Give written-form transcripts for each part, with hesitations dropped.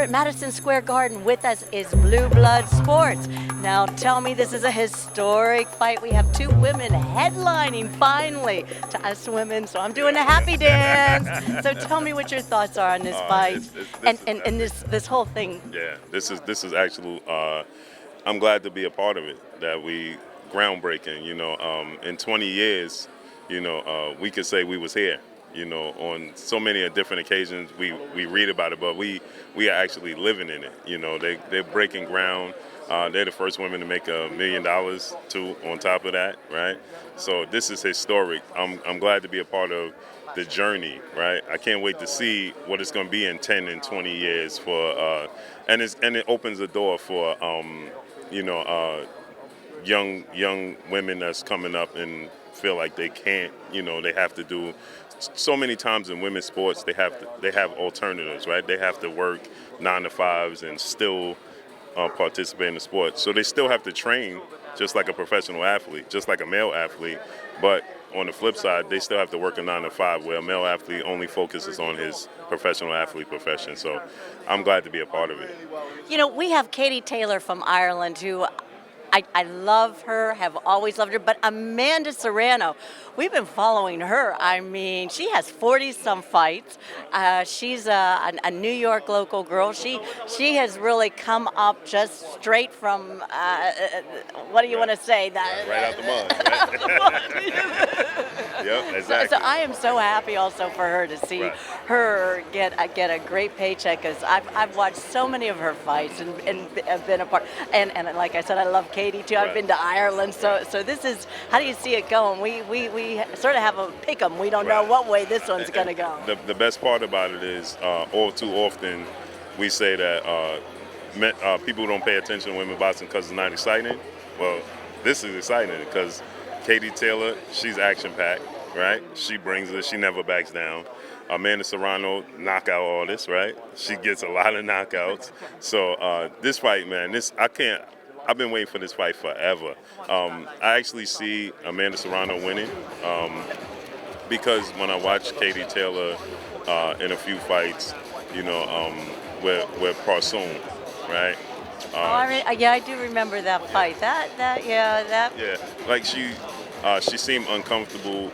at Madison Square Garden. With us is Blue Blood Sports. Now tell me this is a historic fight. We have two women headlining finally to us women, so I'm doing a happy dance. So tell me what your thoughts are on this fight and this whole thing. Yeah, this is actually. I'm glad to be a part of it. That we groundbreaking. In 20 years, we could say we was here. On so many different occasions we read about it, but we are actually living in it. They're breaking ground. They're the first women to make $1 million too. On top of that, right? So this is historic. I'm glad to be a part of the journey, right? I can't wait to see what it's going to be in 10 and 20 years for, and it opens the door for, young women that's coming up and feel like they can't, they have to do. So many times in women's sports, they have alternatives, right? They have to work 9 to 5s and still participate in the sport. So they still have to train just like a professional athlete, just like a male athlete. But on the flip side, they still have to work a 9 to 5, where a male athlete only focuses on his professional athlete profession. So I'm glad to be a part of it. We have Katie Taylor from Ireland who I love her, have always loved her, but Amanda Serrano, we've been following her. I mean, she has 40-some fights. She's a New York local girl. She has really come up just straight from, what do you want to say? Right out the mud, right? Yep, exactly. So I am so happy also for her to see her get a great paycheck, because I've watched so many of her fights and have been a part. And like I said, I love Katie too. I've been to Ireland, so this is, how do you see it going? We sort of have a pick 'em. We don't know what way this one's going to go. The best part about it is all too often we say that people don't pay attention to women boxing because it's not exciting. Well, this is exciting because Katie Taylor, she's action-packed, right? She brings it. She never backs down. Amanda Serrano, knockout artist, right? She gets a lot of knockouts. So this fight, man, I've been waiting for this fight forever. I actually see Amanda Serrano winning because when I watch Katie Taylor in a few fights, with Parsoon, right? I do remember that fight. Yeah, like she seemed uncomfortable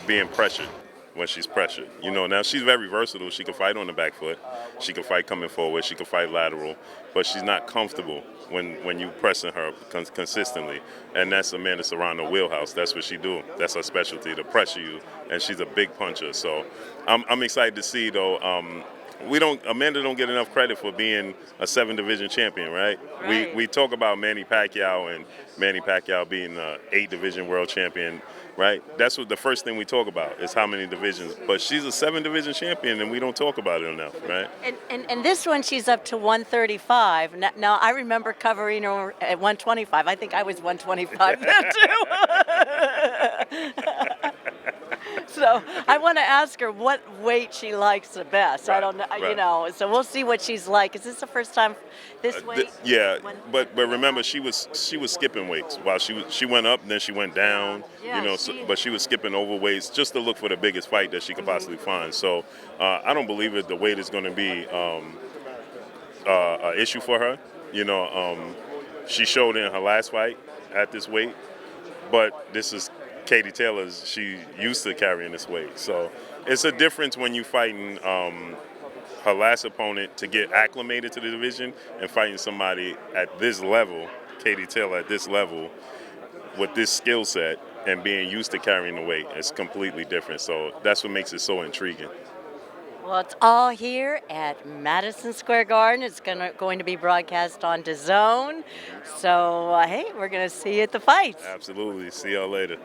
being pressured when she's pressured. Now she's very versatile. She can fight on the back foot. She can fight coming forward. She can fight lateral. But she's not comfortable when you pressing her consistently. And that's Amanda Serrano wheelhouse. That's what she do. That's her specialty, to pressure you. And she's a big puncher. So I'm excited to see, though. Amanda don't get enough credit for being a 7-division champion, right? We talk about Manny Pacquiao and Manny Pacquiao being an 8-division world champion, right? That's what the first thing we talk about is how many divisions. But she's a 7-division champion, and we don't talk about it enough, right? And this one, she's up to 135. Now I remember covering her at 125. I think I was 125 then too. So I want to ask her what weight she likes the best. I don't know, So we'll see what she's like. Is this the first time this weight? Yeah, but remember, she was skipping weights while she went up, and then she went down. But she was skipping over weights just to look for the biggest fight that she could possibly find. So I don't believe that the weight is going to be an issue for her. She showed in her last fight at this weight, but this is Katie Taylor's. She used to carrying this weight, so it's a difference when you fighting her last opponent to get acclimated to the division and fighting somebody at this level, Katie Taylor at this level, with this skill set and being used to carrying the weight. It's completely different. So that's what makes it so intriguing. Well, it's all here at Madison Square Garden. It's going to be broadcast on DAZN. So, hey, we're going to see you at the fights. Absolutely. See y'all later.